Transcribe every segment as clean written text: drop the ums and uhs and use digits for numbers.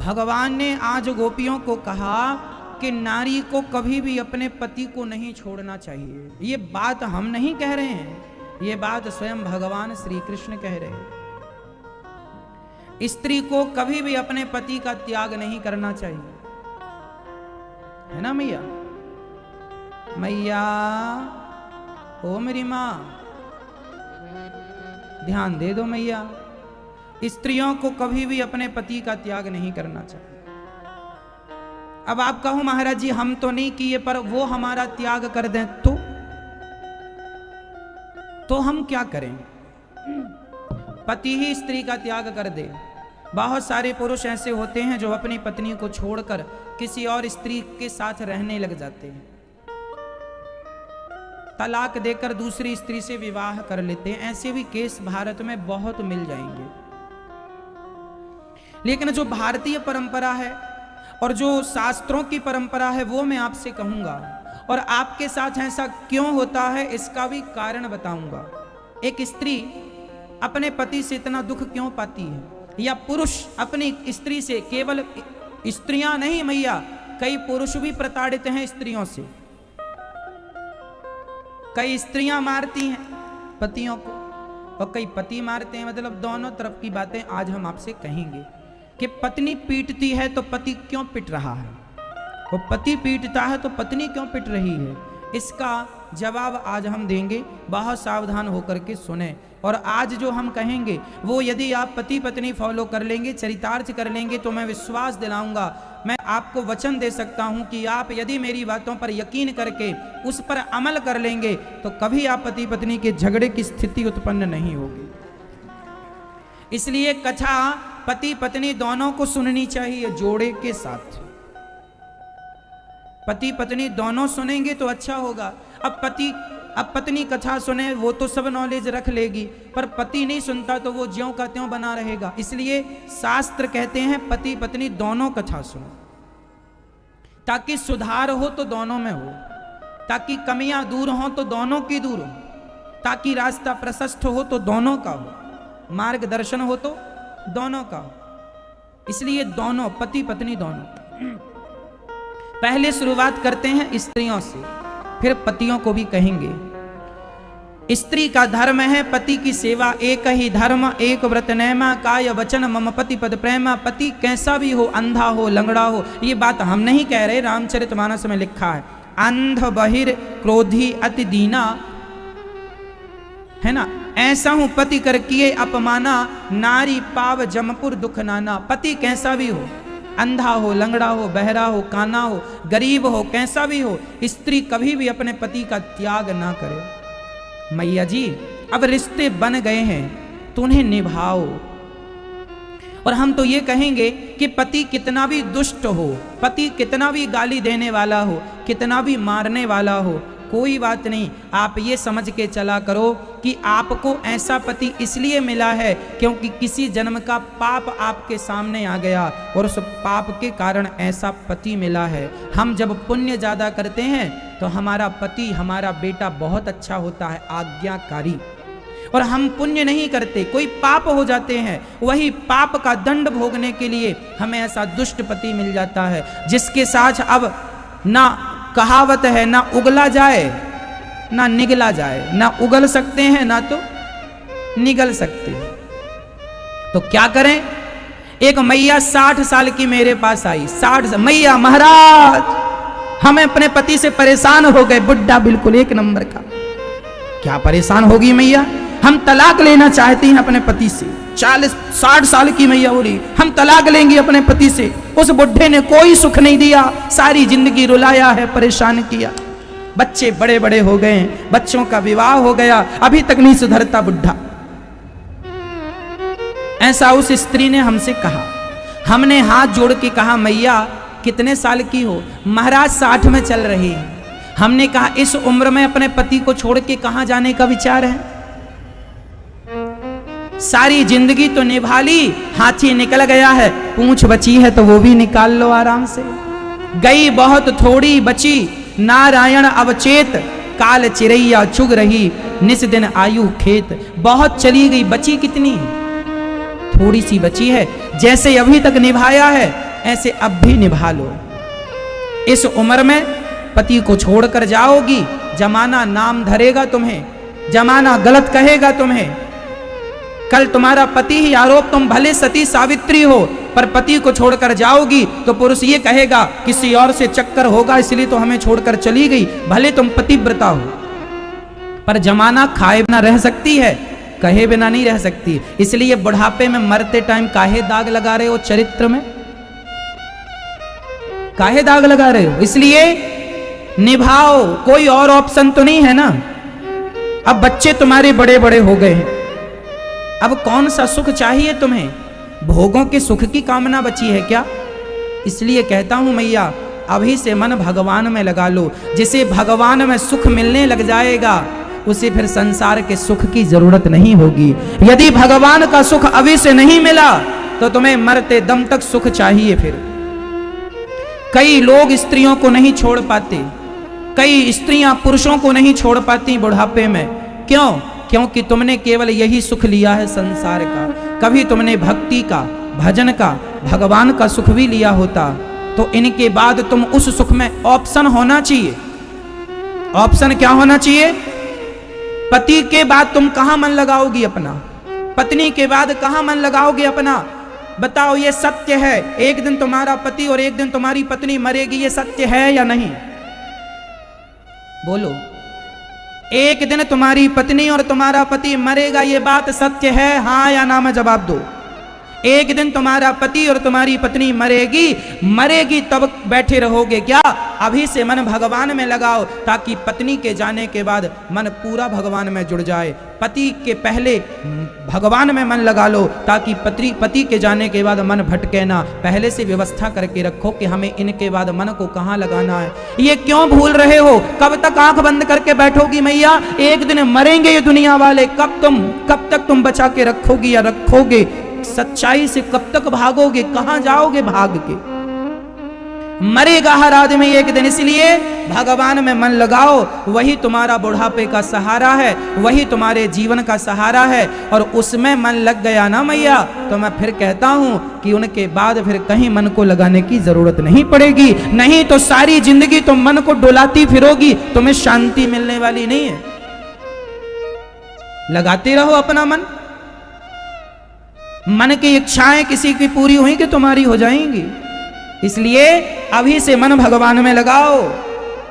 भगवान ने आज गोपियों को कहा कि नारी को कभी भी अपने पति को नहीं छोड़ना चाहिए। ये बात हम नहीं कह रहे हैं, ये बात स्वयं भगवान श्री कृष्ण कह रहे हैं। स्त्री को कभी भी अपने पति का त्याग नहीं करना चाहिए, है ना मैया? मैया ओ मेरी मां, ध्यान दे दो मैया। स्त्रियों को कभी भी अपने पति का त्याग नहीं करना चाहिए। अब आप कहो महाराज जी हम तो नहीं किए, पर वो हमारा त्याग कर दें तो हम क्या करें? पति ही स्त्री का त्याग कर दे। बहुत सारे पुरुष ऐसे होते हैं जो अपनी पत्नी को छोड़कर किसी और स्त्री के साथ रहने लग जाते हैं, तलाक देकर दूसरी स्त्री से विवाह कर लेते हैं। ऐसे भी केस भारत में बहुत मिल जाएंगे। लेकिन जो भारतीय परंपरा है और जो शास्त्रों की परंपरा है वो मैं आपसे कहूंगा, और आपके साथ ऐसा क्यों होता है इसका भी कारण बताऊंगा। एक स्त्री अपने पति से इतना दुख क्यों पाती है, या पुरुष अपनी स्त्री से, केवल स्त्रियां नहीं मैया, कई पुरुष भी प्रताड़ित हैं स्त्रियों से। कई स्त्रियां मारती हैं पतियों को और कई पति मारते हैं। मतलब दोनों तरफ की बातें आज हम आपसे कहेंगे कि पत्नी पीटती है तो पति क्यों पिट रहा है, वो पति पीटता है तो पत्नी क्यों पिट रही है। इसका जवाब आज हम देंगे, बहुत सावधान होकर के सुने। और आज जो हम कहेंगे वो यदि आप पति पत्नी फॉलो कर लेंगे, चरितार्थ कर लेंगे, तो मैं विश्वास दिलाऊंगा, मैं आपको वचन दे सकता हूं कि आप यदि मेरी बातों पर यकीन करके उस पर अमल कर लेंगे तो कभी आप पति पत्नी के झगड़े की स्थिति उत्पन्न नहीं होगी। इसलिए कथा पति पत्नी दोनों को सुननी चाहिए जोड़े के साथ। पति पत्नी दोनों सुनेंगे तो अच्छा होगा। अब पत्नी कथा सुने वो तो सब नॉलेज रख लेगी, पर पति नहीं सुनता तो वो ज्यों का त्यों बना रहेगा। इसलिए शास्त्र कहते हैं पति पत्नी दोनों कथा सुनो, ताकि सुधार हो तो दोनों में हो, ताकि कमियां दूर हो तो दोनों की दूर हो, ताकि रास्ता प्रशस्त हो तो दोनों का हो, मार्गदर्शन हो तो दोनों का हो। इसलिए दोनों, पति पत्नी दोनों। पहले शुरुआत करते हैं स्त्रियों से, फिर पतियों को भी कहेंगे। स्त्री का धर्म है पति की सेवा, एक ही धर्म एक व्रत नेमा, काय वचन मम पति पद प्रेमा। पति कैसा भी हो, अंधा हो लंगड़ा हो, ये बात हम नहीं कह रहे, रामचरितमानस में लिखा है। अंध बहिर क्रोधी अति दीना, है ना, ऐसा हूं पति कर किए अपमाना, नारी पाव जमपुर दुख नाना। पति कैसा भी हो, अंधा हो लंगड़ा हो बहरा हो काना हो गरीब हो, कैसा भी हो, स्त्री कभी भी अपने पति का त्याग ना करे। मैया जी अब रिश्ते बन गए हैं तो उन्हें निभाओ। और हम तो ये कहेंगे कि पति कितना भी दुष्ट हो, पति कितना भी गाली देने वाला हो, कितना भी मारने वाला हो, कोई बात नहीं, आप ये समझ के चला करो कि आपको ऐसा पति इसलिए मिला है क्योंकि किसी जन्म का पाप आपके सामने आ गया और उस पाप के कारण ऐसा पति मिला है। हम जब पुण्य ज्यादा करते हैं तो हमारा पति, हमारा बेटा बहुत अच्छा होता है, आज्ञाकारी। और हम पुण्य नहीं करते, कोई पाप हो जाते हैं, वही पाप का दंड भोगने के लिए हमें ऐसा दुष्ट पति मिल जाता है जिसके साथ अब ना कहावत है ना उगला जाए ना निगला जाए, ना उगल सकते हैं ना तो निगल सकते हैं। तो क्या करें? एक मैया 60 साल की मेरे पास आई, 60 मैया महाराज हम अपने पति से परेशान हो गए, बुढ़ा बिल्कुल एक नंबर का। क्या परेशान होगी मैया? हम तलाक लेना चाहती हैं अपने पति से। 40-60 साल की मैया हो रही, हम तलाक लेंगे अपने पति से। उस बुढ़े ने कोई सुख नहीं दिया, सारी जिंदगी रुलाया है, परेशान किया। बच्चे बड़े बड़े हो गए, बच्चों का विवाह हो गया, अभी तक नहीं सुधरता बुढ़ा। ऐसा उस स्त्री ने हमसे कहा। हमने हाथ जोड़ के कहा मैया कितने साल की हो? महाराज 60 में चल रही है। हमने कहा इस उम्र में अपने पति को छोड़ के कहां जाने का विचार है? सारी जिंदगी तो निभा ली, हाथी निकल गया है, पूंछ बची है तो वो भी निकाल लो आराम से। गई बहुत थोड़ी बची, नारायण अवचेत, काल चिरैया चुग रही, निस दिन आयु खेत। बहुत चली गई, बची कितनी? थोड़ी सी बची है। जैसे अभी तक निभाया है ऐसे अब भी निभा लो। इस उम्र में पति को छोड़कर जाओगी, जमाना नाम धरेगा तुम्हें, जमाना गलत कहेगा तुम्हें। कल तुम्हारा पति ही आरोप, तुम भले सती सावित्री हो पर पति को छोड़कर जाओगी तो पुरुष ये कहेगा किसी और से चक्कर होगा इसलिए तो हमें छोड़कर चली गई। भले तुम पतिव्रता हो पर जमाना खाए बिना रह सकती है, कहे बिना नहीं रह सकती। इसलिए बुढ़ापे में मरते टाइम काहे दाग लगा रहे हो चरित्र में, काहे दाग लगा रहे हो? इसलिए निभाओ, कोई और ऑप्शन तो नहीं है ना। अब बच्चे तुम्हारे बड़े बड़े हो गए हैं, अब कौन सा सुख चाहिए तुम्हें? भोगों के सुख की कामना बची है क्या? इसलिए कहता हूं मैया, अभी से मन भगवान में लगा लो। जिसे भगवान में सुख मिलने लग जाएगा उसे फिर संसार के सुख की जरूरत नहीं होगी। यदि भगवान का सुख अभी से नहीं मिला तो तुम्हें मरते दम तक सुख चाहिए। फिर कई लोग स्त्रियों को नहीं छोड़ पाते, कई स्त्रियां पुरुषों को नहीं छोड़ पाती बुढ़ापे में। क्यों? क्योंकि तुमने केवल यही सुख लिया है संसार का। कभी तुमने भक्ति का, भजन का, भगवान का सुख भी लिया होता तो इनके बाद तुम उस सुख में ऑप्शन होना चाहिए। ऑप्शन क्या होना चाहिए? पति के बाद तुम कहां मन लगाओगी अपना? पत्नी के बाद कहां मन लगाओगे अपना? बताओ, ये सत्य है एक दिन तुम्हारा पति और एक दिन तुम्हारी पत्नी मरेगी, ये सत्य है या नहीं? बोलो, एक दिन तुम्हारी पत्नी और तुम्हारा पति मरेगा, ये बात सत्य है? हाँ या ना में जवाब दो। एक दिन तुम्हारा पति और तुम्हारी पत्नी मरेगी तब बैठे रहोगे क्या? अभी से मन भगवान में लगाओ ताकि पत्नी के जाने के बाद मन पूरा भगवान में जुड़ जाए। पति के पहले भगवान में मन लगा लो ताकि पति के जाने के बाद मन भटके ना। पहले से व्यवस्था करके रखो कि हमें इनके बाद मन को कहाँ लगाना है। ये क्यों भूल रहे हो? कब तक आंख बंद करके बैठोगी मैया? एक दिन मरेंगे ये दुनिया वाले। कब तक तुम बचा के रखोगी या रखोगे? सच्चाई से कब तक भागोगे? कहां जाओगे भाग के? मरेगा हर आदमी एक दिन, इसलिए भगवान में मन लगाओ। वही तुम्हारा बुढ़ापे का सहारा है, वही तुम्हारे जीवन का सहारा है। और उसमें मन लग गया ना मैया तो मैं फिर कहता हूं कि उनके बाद फिर कहीं मन को लगाने की जरूरत नहीं पड़ेगी। नहीं तो सारी जिंदगी तुम मन को डुलाती फिरोगी, तुम्हें शांति मिलने वाली नहीं है। लगाते रहो अपना मन। मन की इच्छाएं किसी की पूरी हुई कि तुम्हारी हो जाएंगी। इसलिए अभी से मन भगवान में लगाओ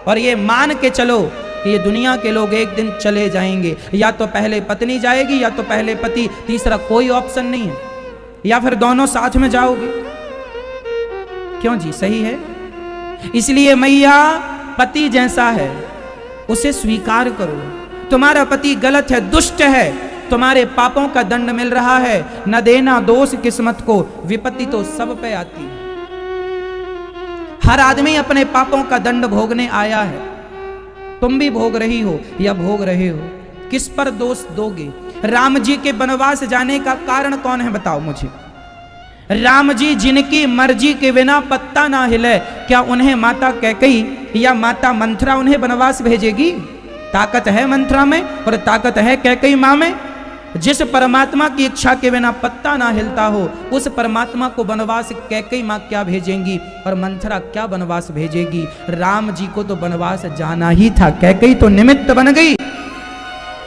और ये मान के चलो कि ये दुनिया के लोग एक दिन चले जाएंगे। या तो पहले पत्नी जाएगी या तो पहले पति, तीसरा कोई ऑप्शन नहीं है। या फिर दोनों साथ में जाओगे। क्यों जी? सही है। इसलिए मैया, पति जैसा है उसे स्वीकार करो। तुम्हारा पति गलत है, दुष्ट है, तुम्हारे पापों का दंड मिल रहा है। न देना दोष किस्मत को, विपत्ति तो सब पे आती है। हर आदमी अपने पापों का दंड भोगने आया है। तुम भी भोग रही हो या भोग रहे हो। किस पर दोष दोगे? राम जी के वनवास जाने का कारण कौन है बताओ मुझे। राम जी जिनकी मर्जी के बिना पत्ता ना हिले, क्या उन्हें माता कैकेयी या माता मंथरा उन्हें वनवास भेजेगी? ताकत है मंथरा में और ताकत है कैकेयी मां में। जिस परमात्मा की इच्छा के बिना पत्ता ना हिलता हो उस परमात्मा को वनवास कैकेयी मां क्या भेजेंगी और मंथरा क्या वनवास भेजेगी? राम जी को तो वनवास जाना ही था, कैकेयी तो निमित्त बन गई।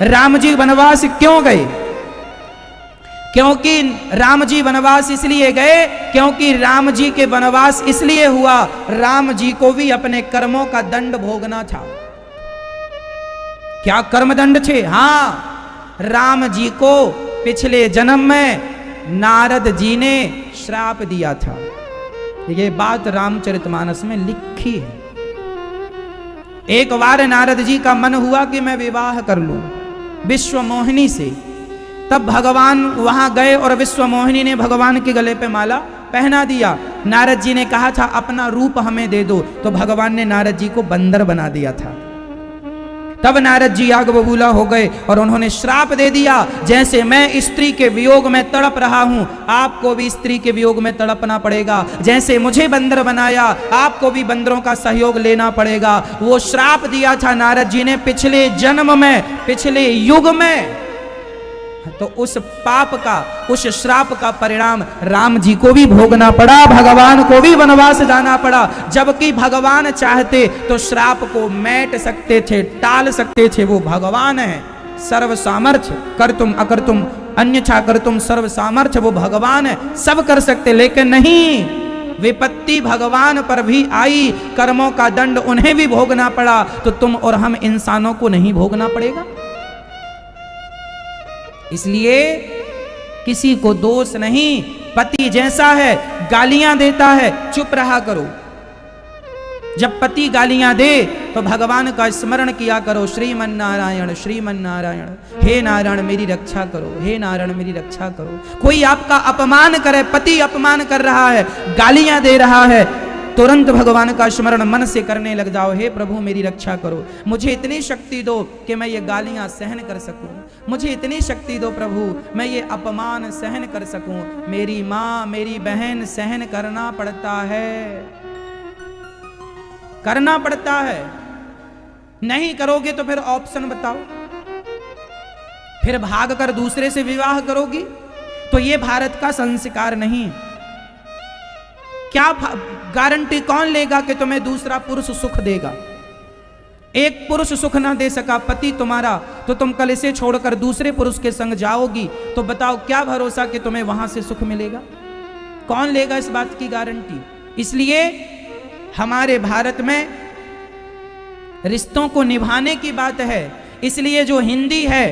राम जी वनवास क्यों गए? क्योंकि राम जी वनवास इसलिए गए क्योंकि राम जी के वनवास इसलिए हुआ, राम जी को भी अपने कर्मों का दंड भोगना था। क्या कर्म दंड थे? हाँ, राम जी को पिछले जन्म में नारद जी ने श्राप दिया था। ये बात रामचरितमानस में लिखी है। एक बार नारद जी का मन हुआ कि मैं विवाह कर लूं विश्व मोहिनी से। तब भगवान वहां गए और विश्व मोहिनी ने भगवान के गले पे माला पहना दिया। नारद जी ने कहा था अपना रूप हमें दे दो, तो भगवान ने नारद जी को बंदर बना दिया था। तब नारद जी आग बबूला हो गए और उन्होंने श्राप दे दिया, जैसे मैं स्त्री के वियोग में तड़प रहा हूं आपको भी स्त्री के वियोग में तड़पना पड़ेगा। जैसे मुझे बंदर बनाया आपको भी बंदरों का सहयोग लेना पड़ेगा। वो श्राप दिया था नारद जी ने पिछले जन्म में, पिछले युग में। तो उस पाप का, उस श्राप का परिणाम राम जी को भी भोगना पड़ा, भगवान को भी वनवास जाना पड़ा। जबकि भगवान चाहते तो श्राप को मेट सकते थे, टाल सकते थे। वो भगवान है, सर्व सामर्थ्य, कर तुम अकर तुम अन्यथा कर तुम सर्व सामर्थ्य। वो भगवान है, सब कर सकते, लेकिन नहीं, विपत्ति भगवान पर भी आई, कर्मों का दंड उन्हें भी भोगना पड़ा, तो तुम और हम इंसानों को नहीं भोगना पड़ेगा? इसलिए किसी को दोष नहीं। पति जैसा है, गालियां देता है, चुप रहा करो। जब पति गालियां दे तो भगवान का स्मरण किया करो, श्रीमन नारायण श्रीमन नारायण, हे नारायण मेरी रक्षा करो, हे नारायण मेरी रक्षा करो। कोई आपका अपमान करे, पति अपमान कर रहा है, गालियां दे रहा है, तुरंत भगवान का स्मरण मन से करने लग जाओ, हे प्रभु मेरी रक्षा करो, मुझे इतनी शक्ति दो कि मैं ये गालियां सहन कर सकूं, मुझे इतनी शक्ति दो प्रभु मैं ये अपमान सहन कर सकूं। मेरी माँ मेरी बहन सहन करना पड़ता है, करना पड़ता है। नहीं करोगे तो फिर ऑप्शन बताओ, फिर भाग कर दूसरे से विवाह करोगी? तो ये भारत का संस्कार नहीं। क्या गारंटी कौन लेगा कि तुम्हें दूसरा पुरुष सुख देगा? एक पुरुष सुख ना दे सका पति तुम्हारा, तो तुम कल इसे छोड़कर दूसरे पुरुष के संग जाओगी, तो बताओ क्या भरोसा कि तुम्हें वहां से सुख मिलेगा? कौन लेगा इस बात की गारंटी? इसलिए हमारे भारत में रिश्तों को निभाने की बात है। इसलिए जो हिंदी है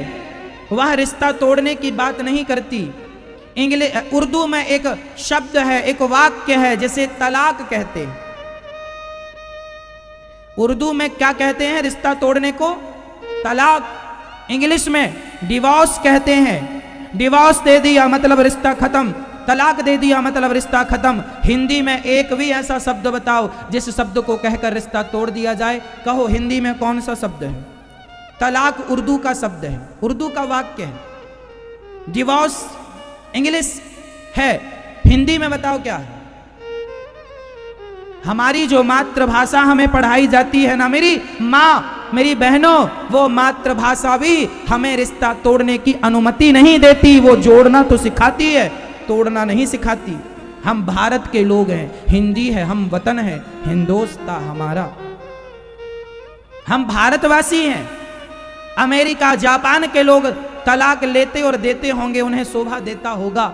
वह रिश्ता तोड़ने की बात नहीं करती। उर्दू में एक शब्द है, एक वाक्य है जिसे तलाक कहते हैं। उर्दू में क्या कहते हैं रिश्ता तोड़ने को? तलाक। इंग्लिश में डिवोर्स कहते हैं। डिवोर्स दे दिया मतलब रिश्ता खत्म, तलाक दे दिया मतलब रिश्ता खत्म। हिंदी में एक भी ऐसा शब्द बताओ जिस शब्द को कहकर रिश्ता तोड़ दिया जाए। कहो हिंदी में कौन सा शब्द है? तलाक उर्दू का शब्द है, उर्दू का वाक्य है। डिवोर्स इंग्लिश है, हिंदी में बताओ क्या है? हमारी जो मातृभाषा हमें पढ़ाई जाती है ना मेरी माँ मेरी बहनों, वो मातृभाषा भी हमें रिश्ता तोड़ने की अनुमति नहीं देती। वो जोड़ना तो सिखाती है, तोड़ना नहीं सिखाती। हम भारत के लोग हैं, हिंदी है, हम वतन है, हिंदुस्तान हमारा, हम भारतवासी हैं। अमेरिका जापान के लोग तलाक लेते और देते होंगे, उन्हें शोभा देता होगा।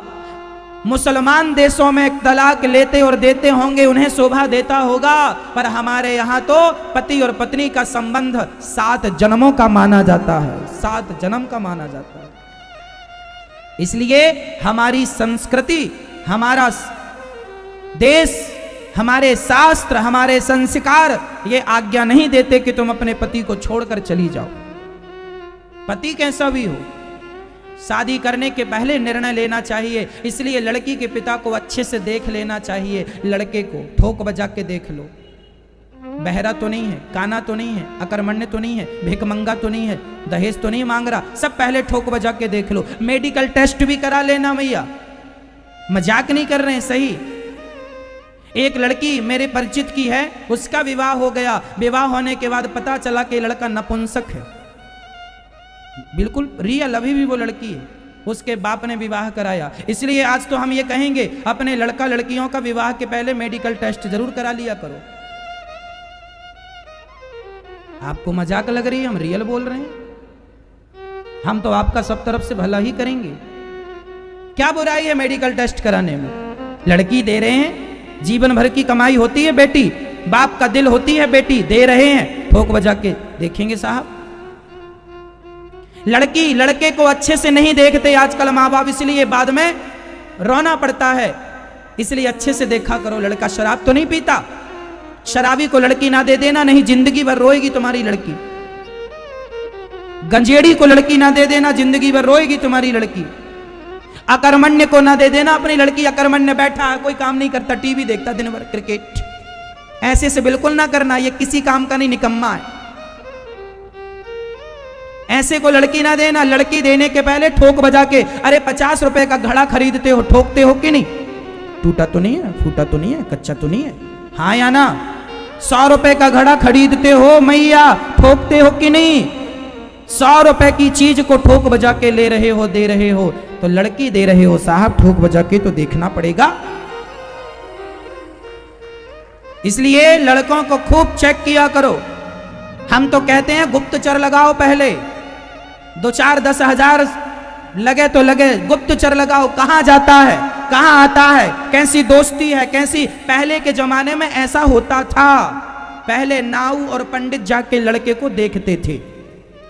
मुसलमान देशों में तलाक लेते और देते होंगे, उन्हें शोभा देता होगा। पर हमारे यहाँ तो पति और पत्नी का संबंध 7 जन्मों का माना जाता है, 7 जन्म का माना जाता है। इसलिए हमारी संस्कृति, हमारा देश, हमारे शास्त्र, हमारे संस्कार ये आज्ञा नहीं देते कि तुम अपने पति को छोड़कर चली जाओ। पति कैसा भी हो, शादी करने के पहले निर्णय लेना चाहिए। इसलिए लड़की के पिता को अच्छे से देख लेना चाहिए। लड़के को ठोक बजा के देख लो, बहरा तो नहीं है, काना तो नहीं है, अकर्मण्य तो नहीं है, भिखमंगा तो नहीं है, दहेज तो नहीं मांग रहा, सब पहले ठोक बजा के देख लो। मेडिकल टेस्ट भी करा लेना भैया, मजाक नहीं कर रहे हैं, सही। एक लड़की मेरे परिचित की है, उसका विवाह हो गया। विवाह होने के बाद पता चला कि लड़का नपुंसक है, बिल्कुल रियल, अभी भी वो लड़की है। उसके बाप ने विवाह कराया। इसलिए आज तो हम ये कहेंगे अपने लड़का लड़कियों का विवाह के पहले मेडिकल टेस्ट जरूर करा लिया करो। आपको मजाक लग रही है, हम रियल बोल रहे हैं। हम तो आपका सब तरफ से भला ही करेंगे। क्या बुराई है मेडिकल टेस्ट कराने में? लड़की दे रहे हैं, जीवन भर की कमाई होती है बेटी, बाप का दिल होती है बेटी, दे रहे हैं, ठोक बजा के देखेंगे साहब। लड़की लड़के को अच्छे से नहीं देखते आजकल माँ बाप, इसलिए बाद में रोना पड़ता है। इसलिए अच्छे से देखा करो। लड़का शराब तो नहीं पीता, शराबी को लड़की ना दे देना, नहीं जिंदगी भर रोएगी तुम्हारी लड़की। गंजेड़ी को लड़की ना दे देना, जिंदगी भर रोएगी तुम्हारी लड़की। अकर्मण्य को ना दे देना अपनी लड़की। अकर्मण्य बैठा है, कोई काम नहीं करता, टीवी देखता दिन भर, क्रिकेट, ऐसे से बिल्कुल ना करना, ये किसी काम का नहीं, निकम्मा है। ऐसे को लड़की ना देना। लड़की देने के पहले ठोक बजा के, अरे 50 रुपए का घड़ा खरीदते हो, ठोकते हो कि नहीं? टूटा तो नहीं है, फूटा तो नहीं है, कच्चा तो नहीं है, हाँ या ना? 100 रुपए का घड़ा खरीदते हो मैया, ठोकते हो कि नहीं? 100 रुपए की चीज को ठोक बजा के ले रहे हो, दे रहे हो, तो लड़की दे रहे हो साहब, ठोक बजा के तो देखना पड़ेगा। इसलिए लड़कों को खूब चेक किया करो। हम तो कहते हैं गुप्तचर लगाओ, पहले 2-4-10 हजार लगे तो लगे, गुप्तचर लगाओ। कहां जाता है, कहां आता है, कैसी दोस्ती है, कैसी। पहले के जमाने में ऐसा होता था। पहले नाऊ और पंडित जाके लड़के को देखते थे।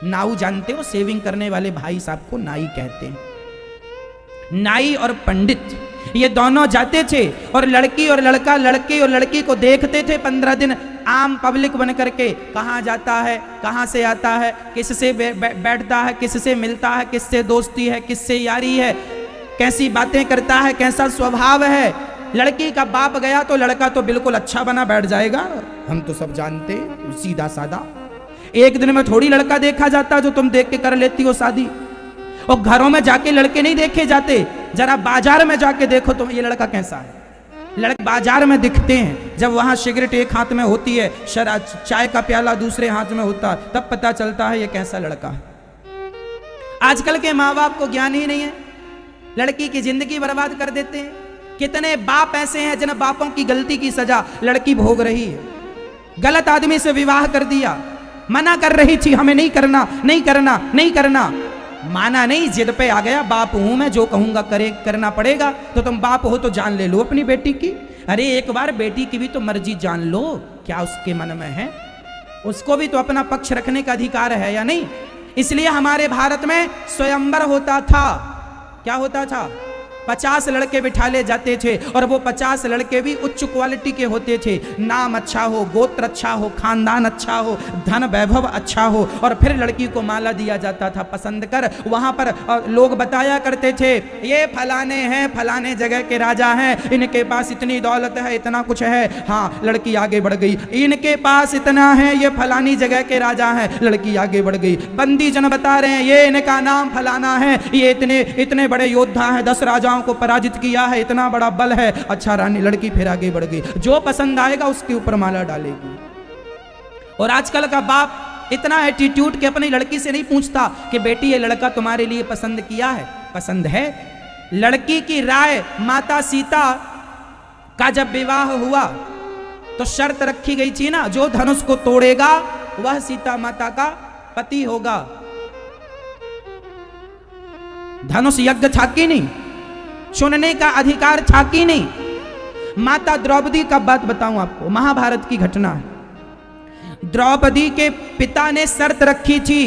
नाऊ जानते हो, सेविंग करने वाले भाई साहब को नाई कहते हैं। नाई और पंडित ये दोनों जाते थे और लड़की और लड़का, लड़के और लड़की को देखते थे 15 दिन आम पब्लिक बन करके। कहाँ जाता है, कहाँ से आता है, किससे बैठता है, किससे मिलता है, किससे दोस्ती है, किससे यारी है, कैसी बातें करता है, कैसा स्वभाव है। लड़की का बाप गया तो लड़का तो बिल्कुल अच्छा बना बैठ जाएगा, हम तो सब जानते, सीधा साधा। एक दिन में थोड़ी लड़का देखा जाता जो तुम देख के कर लेती हो शादी। और घरों में जाके लड़के नहीं देखे जाते, जरा बाजार में जाके देखो तुम ये लड़का कैसा है। लड़के बाजार में दिखते हैं, जब वहां सिगरेट एक हाथ में होती है, शराब चाय का प्याला दूसरे हाथ में होता, तब पता चलता है ये कैसा लड़का है। आजकल के माँ बाप को ज्ञान ही नहीं है, लड़की की जिंदगी बर्बाद कर देते हैं। कितने बाप ऐसे हैं जिन बापों की गलती की सजा लड़की भोग रही है। गलत आदमी से विवाह कर दिया, मना कर रही थी हमें नहीं करना, नहीं करना, नहीं करना, माना नहीं, जिद पे आ गया, बाप हूं मैं, जो कहूंगा करे करना पड़ेगा। तो तुम बाप हो तो जान ले लो अपनी बेटी की। अरे एक बार बेटी की भी तो मर्जी जान लो, क्या उसके मन में है, उसको भी तो अपना पक्ष रखने का अधिकार है या नहीं। इसलिए हमारे भारत में स्वयंवर होता था। क्या होता था? 50 लड़के बिठा ले जाते थे और वो 50 लड़के भी उच्च क्वालिटी के होते थे। नाम अच्छा हो, गोत्र अच्छा हो, खानदान अच्छा हो, धन वैभव अच्छा हो, और फिर लड़की को माला दिया जाता था पसंद कर। वहां पर लोग बताया करते थे ये फलाने हैं, फलाने जगह के राजा हैं, इनके पास इतनी दौलत है, इतना कुछ है। हाँ, लड़की आगे बढ़ गई, इनके पास इतना है, ये फलानी जगह के राजा हैं, लड़की आगे बढ़ गई। बंदी जन बता रहे हैं ये इनका नाम फलाना है, ये इतने बड़े योद्धा हैं, 10 राजाओं को पराजित किया है, इतना बड़ा बल है। अच्छा रानी, लड़की फिर आगे बढ़ गई, जो पसंद आएगा उसके ऊपर माला डालेगी। और आजकल का बाप इतना एटीट्यूड कि अपनी लड़की से नहीं पूछता कि बेटी ये लड़का तुम्हारे लिए पसंद किया है, पसंद है। लड़की की राय, माता सीता का जब विवाह हुआ तो शर्त रखी गई थी ना, जो धनुष को तोड़ेगा वह सीता माता का पति होगा। धनुष यज्ञ था कि नहीं, चुनने का अधिकार था कि नहीं। माता द्रौपदी का बात बताऊं आपको, महाभारत की घटना है। द्रौपदी के पिता ने शर्त रखी थी,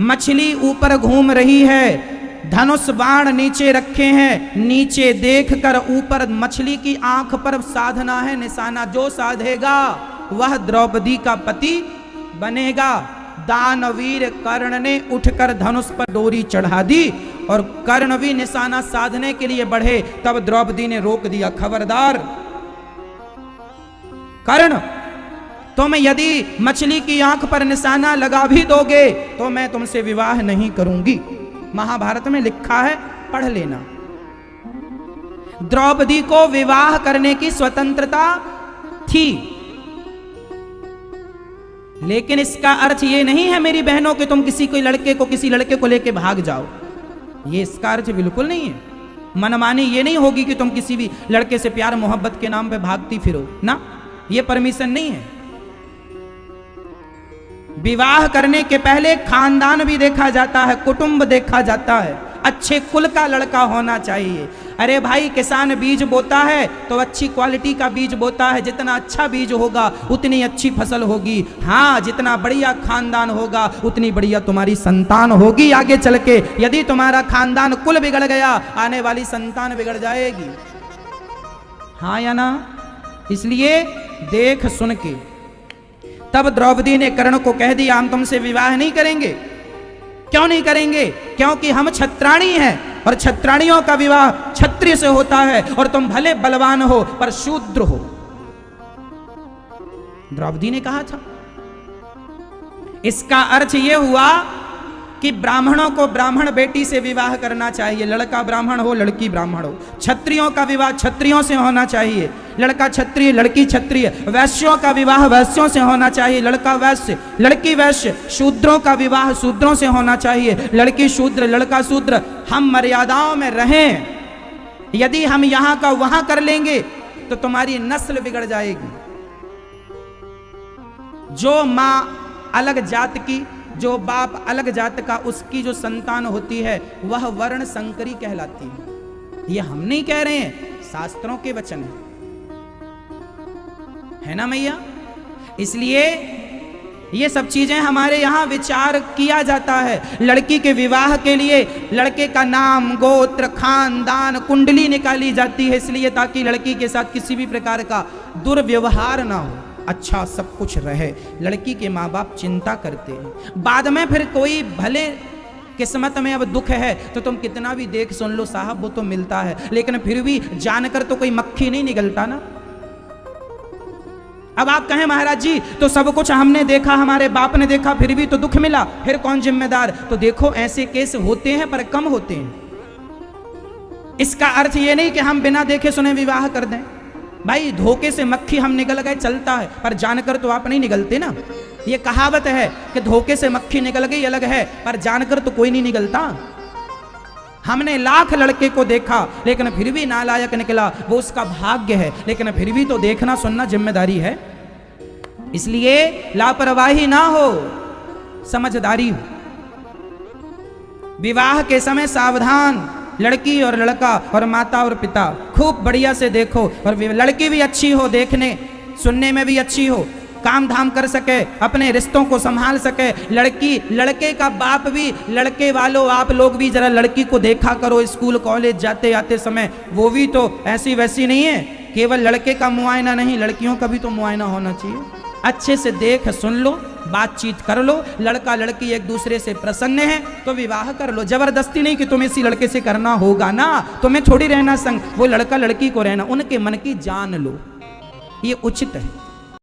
मछली ऊपर घूम रही है, धनुष बाण नीचे रखे हैं, नीचे देखकर ऊपर मछली की आंख पर साधना है निशाना, जो साधेगा वह द्रौपदी का पति बनेगा। दानवीर कर्ण ने उठकर धनुष पर डोरी चढ़ा दी और कर्ण भी निशाना साधने के लिए बढ़े, तब द्रौपदी ने रोक दिया, खबरदार कर्ण, तुम यदि मछली की आंख पर निशाना लगा भी दोगे तो मैं तुमसे विवाह नहीं करूंगी। महाभारत में लिखा है, पढ़ लेना। द्रौपदी को विवाह करने की स्वतंत्रता थी, लेकिन इसका अर्थ ये नहीं है मेरी बहनों कि तुम किसी लड़के को लेके भाग जाओ। ये इसका अर्थ बिल्कुल नहीं है। मनमानी ये नहीं होगी कि तुम किसी भी लड़के से प्यार मोहब्बत के नाम पे भागती फिरो ना, ये परमिशन नहीं है। विवाह करने के पहले खानदान भी देखा जाता है, कुटुंब देखा जाता है, अच्छे कुल का लड़का होना चाहिए। अरे भाई, किसान बीज बोता है तो अच्छी क्वालिटी का बीज बोता है, जितना अच्छा बीज होगा उतनी अच्छी फसल होगी। हाँ, जितना बढ़िया खानदान होगा उतनी बढ़िया तुम्हारी संतान होगी आगे चल के। यदि तुम्हारा खानदान कुल बिगड़ गया, आने वाली संतान बिगड़ जाएगी। हाँ या ना? इसलिए देख सुन के तब द्रौपदी ने कर्ण को कह दिया, हम तुमसे विवाह नहीं करेंगे। क्यों नहीं करेंगे? क्योंकि हम क्षत्राणी हैं और क्षत्राणियों का विवाह क्षत्रिय से होता है, और तुम भले बलवान हो पर शूद्र हो। द्रौपदी ने कहा था। इसका अर्थ यह हुआ कि ब्राह्मणों को ब्राह्मण बेटी से विवाह करना चाहिए, लड़का ब्राह्मण हो लड़की ब्राह्मण हो। क्षत्रियों का विवाह क्षत्रियों से होना चाहिए, लड़का क्षत्रिय लड़की क्षत्रिय। वैश्यों का विवाह वैश्यों से होना चाहिए, लड़का वैश्य लड़की वैश्य। शूद्रों का विवाह शूद्रों से होना चाहिए, लड़की शूद्र लड़का शूद्र। हम मर्यादाओं में रहें। यदि हम यहां का वहां कर लेंगे तो तुम्हारी नस्ल बिगड़ जाएगी। जो मां अलग जात की, जो बाप अलग जात का, उसकी जो संतान होती है वह वर्ण संकरी कहलाती है। ये हम नहीं कह रहे हैं, शास्त्रों के वचन है ना मैया। इसलिए ये सब चीजें हमारे यहां विचार किया जाता है। लड़की के विवाह के लिए लड़के का नाम, गोत्र, खानदान, कुंडली निकाली जाती है, इसलिए ताकि लड़की के साथ किसी भी प्रकार का दुर्व्यवहार ना हो, अच्छा सब कुछ रहे। लड़की के माँ बाप चिंता करते हैं। बाद में फिर कोई भले किस्मत में अब दुख है तो तुम कितना भी देख सुन लो साहब, वो तो मिलता है, लेकिन फिर भी जानकर तो कोई मक्खी नहीं निकलता ना। अब आप कहें महाराज जी तो सब कुछ हमने देखा, हमारे बाप ने देखा, फिर भी तो दुख मिला, फिर कौन जिम्मेदार? तो देखो ऐसे केस होते हैं पर कम होते हैं। इसका अर्थ ये नहीं कि हम बिना देखे सुने विवाह कर दें। भाई धोखे से मक्खी हम निकल गए चलता है, पर जानकर तो आप नहीं निकलते ना। ये कहावत है कि धोखे से मक्खी निकल गई अलग है, पर जानकर तो कोई नहीं निकलता। हमने लाख लड़के को देखा लेकिन फिर भी नालायक निकला, वो उसका भाग्य है, लेकिन फिर भी तो देखना सुनना जिम्मेदारी है। इसलिए लापरवाही ना हो, समझदारी हो। विवाह के समय सावधान, लड़की और लड़का और माता और पिता खूब बढ़िया से देखो, और लड़की भी अच्छी हो, देखने सुनने में भी अच्छी हो, काम धाम कर सके, अपने रिश्तों को संभाल सके। लड़की लड़के का बाप भी, लड़के वालों आप लोग भी जरा लड़की को देखा करो स्कूल कॉलेज जाते आते समय, वो भी तो ऐसी वैसी नहीं है। केवल लड़के का मुआयना नहीं, लड़कियों का भी तो मुआयना होना चाहिए। अच्छे से देख सुन लो, बातचीत कर लो। लड़का लड़की एक दूसरे से प्रसन्न है तो विवाह कर लो। जबरदस्ती नहीं कि तुम्हें इसी लड़के से करना होगा ना, तुम्हें थोड़ी रहना संग, वो लड़का लड़की को रहना, उनके मन की जान लो, ये उचित है।